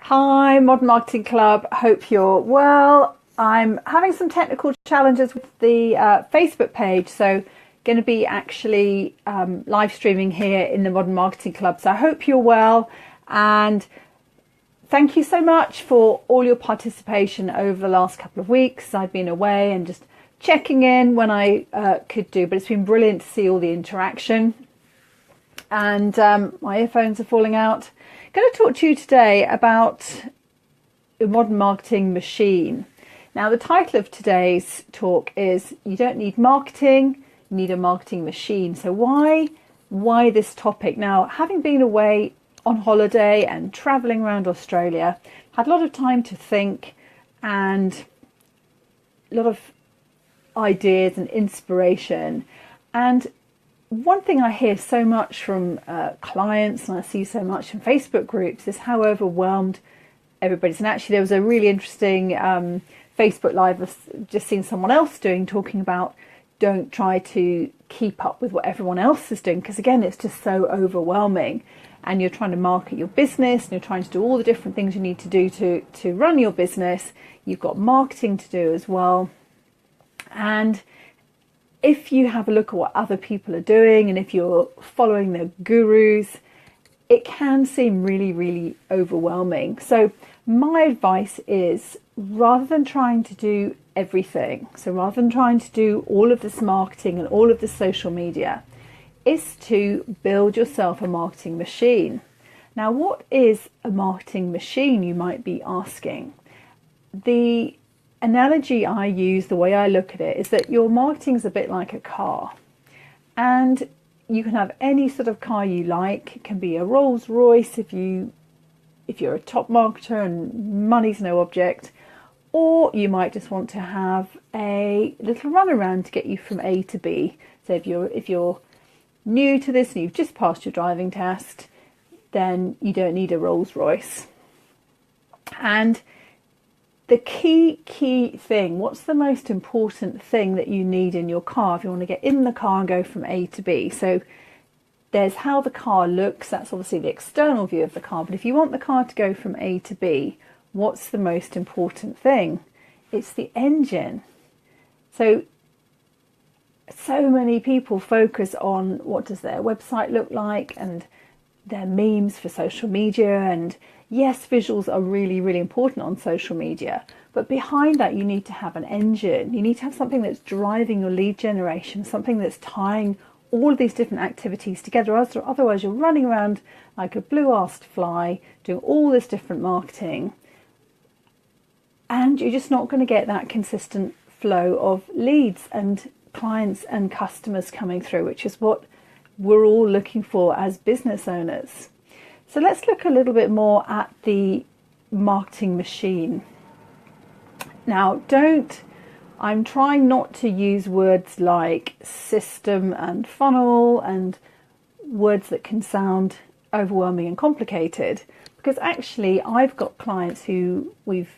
Hi, Modern Marketing Club. Hope you're well. I'm having some technical challenges with the Facebook page, so going to be actually live streaming here in the Modern Marketing Club. So I hope you're well, and thank you so much for all your participation over the last couple of weeks. I've been away and just checking in when I could do, but it's been brilliant to see all the interaction. And my earphones are falling out. I'm going to talk to you today about a modern marketing machine. Now, the title of today's talk is "You don't need marketing, you need a marketing machine." So why this topic? Now, having been away on holiday and traveling around Australia, had a lot of time to think and a lot of ideas and inspiration. And one thing I hear so much from clients, and I see so much in Facebook groups, is how overwhelmed everybody's. And actually, there was a really interesting Facebook Live I've just seen someone else doing, talking about don't try to keep up with what everyone else is doing, because again, it's just so overwhelming. And you're trying to market your business, and you're trying to do all the different things you need to do to run your business. You've got marketing to do as well. And if you have a look at what other people are doing, and if you're following the gurus, it can seem really, really overwhelming. So my advice is, rather than trying to do everything, so rather than trying to do all of this marketing and all of this social media, is to build yourself a marketing machine. Now, what is a marketing machine, you might be asking? The analogy I use, the way I look at it, is that your marketing is a bit like a car, and you can have any sort of car you like. It can be a Rolls Royce if you're a top marketer and money's no object, or you might just want to have a little runaround to get you from A to B. So if you're new to this and you've just passed your driving test, then you don't need a Rolls Royce. And the key thing, what's the most important thing that you need in your car if you want to get in the car and go from A to B? So there's how the car looks, that's obviously the external view of the car, but if you want the car to go from A to B, what's the most important thing? It's the engine. So many people focus on what does their website look like and their memes for social media, and yes, visuals are really, really important on social media, but behind that you need to have an engine. You need to have something that's driving your lead generation, something that's tying all of these different activities together. Otherwise you're running around like a blue-arsed fly doing all this different marketing, and you're just not going to get that consistent flow of leads and clients and customers coming through, which is what we're all looking for as business owners. So let's look a little bit more at the marketing machine. Now, I'm trying not to use words like system and funnel and words that can sound overwhelming and complicated, because actually I've got clients who we've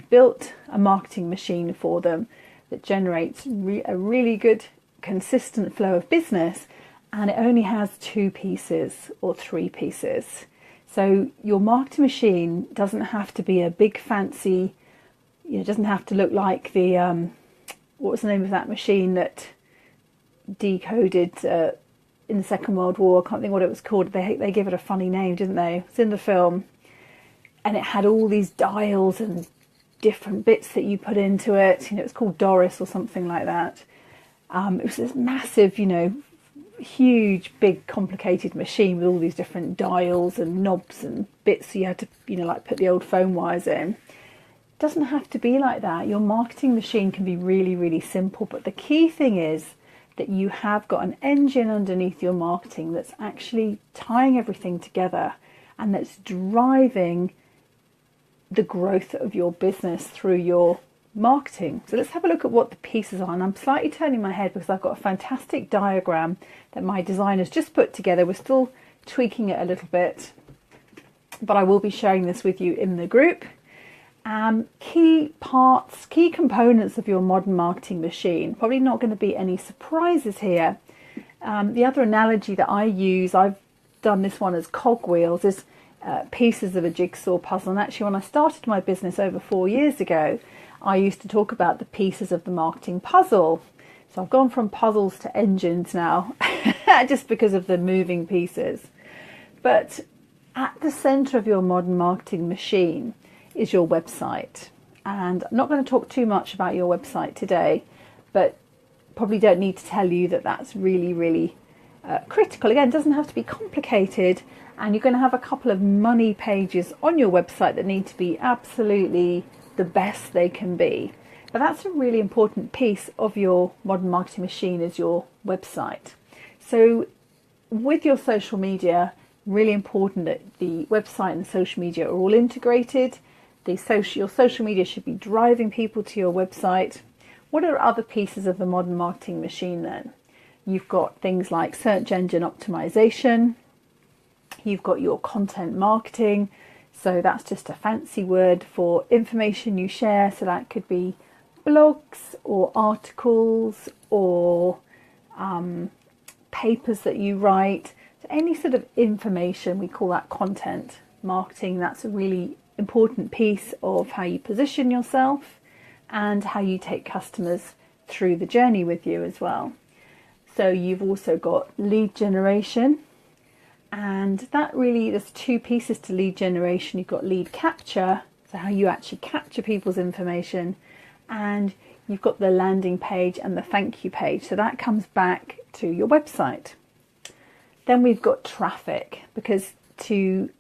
built a marketing machine for them that generates a really good consistent flow of business, and it only has 2 pieces or 3 pieces. So your marketing machine doesn't have to be a big fancy, it doesn't have to look like the, what was the name of that machine that decoded in the Second World War? I can't think what it was called. They gave it a funny name, didn't they? It's in the film. And it had all these dials and different bits that you put into it. It was called Doris or something like that. It was this massive, huge, big, complicated machine with all these different dials and knobs and bits. So you had to, like put the old phone wires in. It doesn't have to be like that. Your marketing machine can be really, really simple. But the key thing is that you have got an engine underneath your marketing that's actually tying everything together and that's driving the growth of your business through your marketing. So let's have a look at what the pieces are. And I'm slightly turning my head because I've got a fantastic diagram that my designer's just put together. We're still tweaking it a little bit, but I will be sharing this with you in the group. Key parts, key components of your modern marketing machine. Probably not going to be any surprises here. The other analogy that I use, I've done this one as cogwheels, is pieces of a jigsaw puzzle. And actually, when I started my business over 4 years ago, I used to talk about the pieces of the marketing puzzle. So I've gone from puzzles to engines now, just because of the moving pieces. But at the center of your modern marketing machine is your website. And I'm not going to talk too much about your website today, but probably don't need to tell you that that's really, really critical. Again, it doesn't have to be complicated, and you're going to have a couple of money pages on your website that need to be absolutely the best they can be. But that's a really important piece of your modern marketing machine, is your website. So with your social media, really important that the website and the social media are all integrated. Your social media should be driving people to your website. What are other pieces of the modern marketing machine then? You've got things like search engine optimization. You've got your content marketing. So that's just a fancy word for information you share. So that could be blogs or articles or papers that you write. So any sort of information, we call that content marketing. That's a really important piece of how you position yourself and how you take customers through the journey with you as well. So you've also got lead generation, and that really, there's two pieces to lead generation. You've got lead capture, so how you actually capture people's information, and you've got the landing page and the thank you page. So that comes back to your website. Then we've got traffic, because to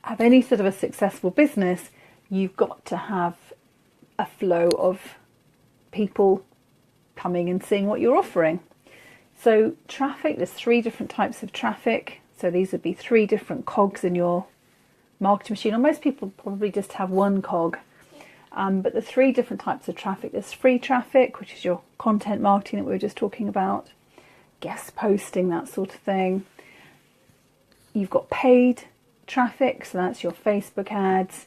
have any sort of a successful business, you've got to have a flow of people coming and seeing what you're offering. So traffic, there's 3 different types of traffic. So these would be 3 different cogs in your marketing machine. Or most people probably just have one cog. But the 3 different types of traffic, there's free traffic, which is your content marketing that we were just talking about, guest posting, that sort of thing. You've got paid traffic, so that's your Facebook ads,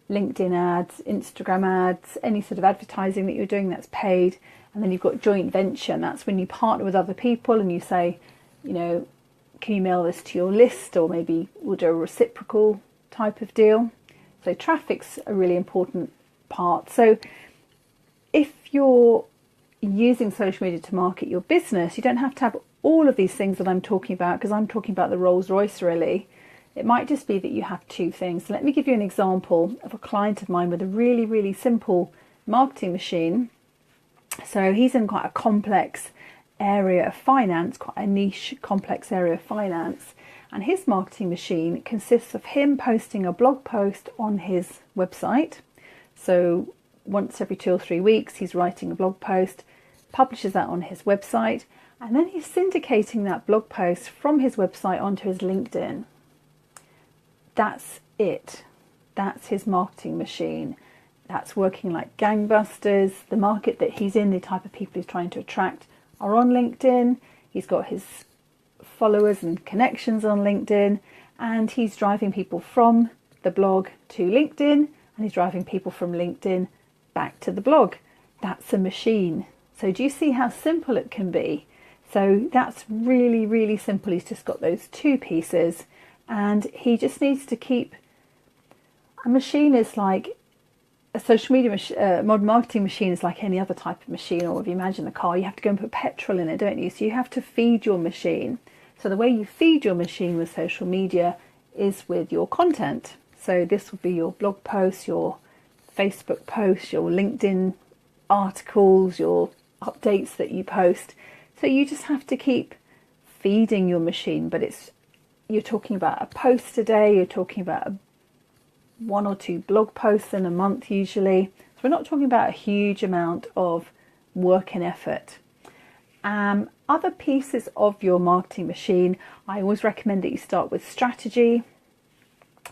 LinkedIn ads, Instagram ads, any sort of advertising that you're doing that's paid. And then you've got joint venture, and that's when you partner with other people and you say, you know, can you mail this to your list, or maybe we'll do a reciprocal type of deal. So traffic's a really important part. So if you're using social media to market your business, you don't have to have all of these things that I'm talking about, because I'm talking about the Rolls Royce really. It might just be that you have 2 things. So let me give you an example of a client of mine with a really, really simple marketing machine. So he's in quite a complex area of finance, quite a niche, complex area of finance. And his marketing machine consists of him posting a blog post on his website. So once every 2 or 3 weeks, he's writing a blog post, publishes that on his website, and then he's syndicating that blog post from his website onto his LinkedIn. That's it. That's his marketing machine. That's working like gangbusters. The market that he's in, the type of people he's trying to attract, are on LinkedIn. He's got his followers and connections on LinkedIn, and he's driving people from the blog to LinkedIn, and he's driving people from LinkedIn back to the blog. That's a machine. So do you see how simple it can be? So that's really, really simple. He's just got those 2 pieces, and he just needs to keep... A machine is like a social media modern marketing machine is like any other type of machine. Or if you imagine a car, you have to go and put petrol in it, don't you? So you have to feed your machine. So the way you feed your machine with social media is with your content. So this will be your blog posts, your Facebook posts, your LinkedIn articles, your updates that you post. So you just have to keep feeding your machine. But you're talking about a post a day, you're talking about 1 or 2 blog posts in a month usually. So we're not talking about a huge amount of work and effort. Other pieces of your marketing machine, I always recommend that you start with strategy,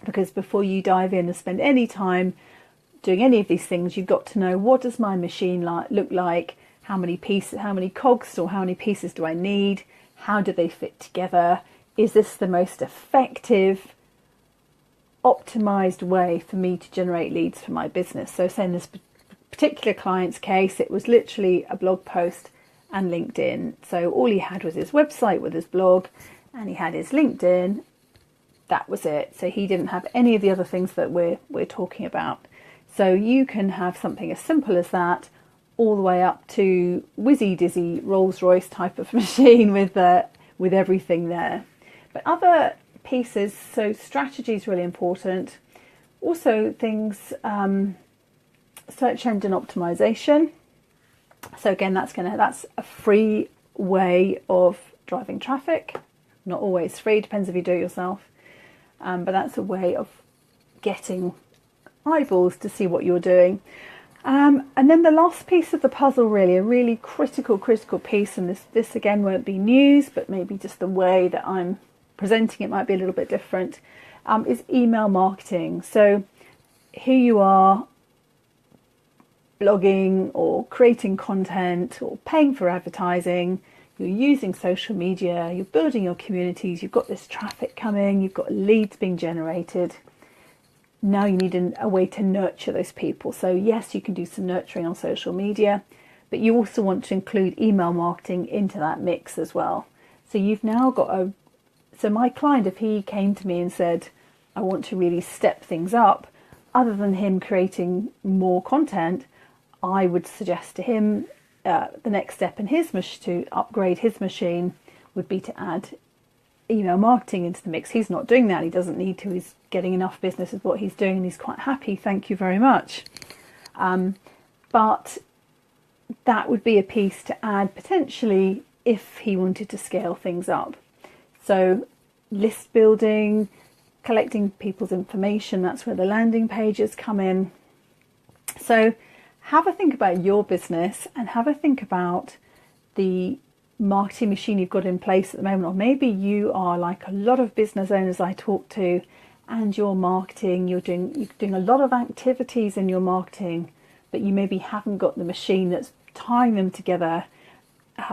because before you dive in and spend any time doing any of these things, you've got to know, what does my machine look like? How many pieces, how many cogs or how many pieces do I need? How do they fit together? Is this the most effective, optimized way for me to generate leads for my business? So say in this particular client's case, it was literally a blog post and LinkedIn. So all he had was his website with his blog, and he had his LinkedIn that was it. So he didn't have any of the other things that we're talking about. So you can have something as simple as that, all the way up to whizzy dizzy Rolls-Royce type of machine with everything there. But other pieces, so strategy is really important. Also things, search engine optimization. So again, that's a free way of driving traffic. Not always free, depends if you do it yourself. But that's a way of getting eyeballs to see what you're doing. And then the last piece of the puzzle, really, a really critical piece, and this again won't be news, but maybe just the way that I'm presenting it might be a little bit different, is email marketing. So here you are blogging or creating content or paying for advertising, you're using social media, you're building your communities, you've got this traffic coming, you've got leads being generated. Now you need a way to nurture those people. So yes, you can do some nurturing on social media, but you also want to include email marketing into that mix as well. So you've now got so my client, if he came to me and said, I want to really step things up, other than him creating more content, I would suggest to him the next step in to upgrade his machine would be to add email marketing into the mix. He's not doing that. He doesn't need to. He's getting enough business with what he's doing and he's quite happy. Thank you very much. But that would be a piece to add potentially if he wanted to scale things up. So list building, collecting people's information, that's where the landing pages come in. So have a think about your business and have a think about the marketing machine you've got in place at the moment. Or maybe you are like a lot of business owners I talk to, and your marketing, you're doing a lot of activities in your marketing, but you maybe haven't got the machine that's tying them together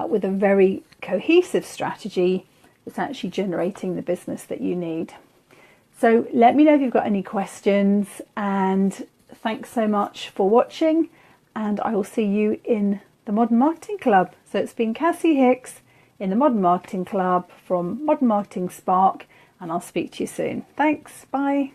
with a very cohesive strategy that's actually generating the business that you need. So let me know if you've got any questions, and thanks so much for watching, and I will see you in the Modern Marketing Club. So it's been Cassie Hicks in the Modern Marketing Club from Modern Marketing Spark, and I'll speak to you soon. Thanks, bye.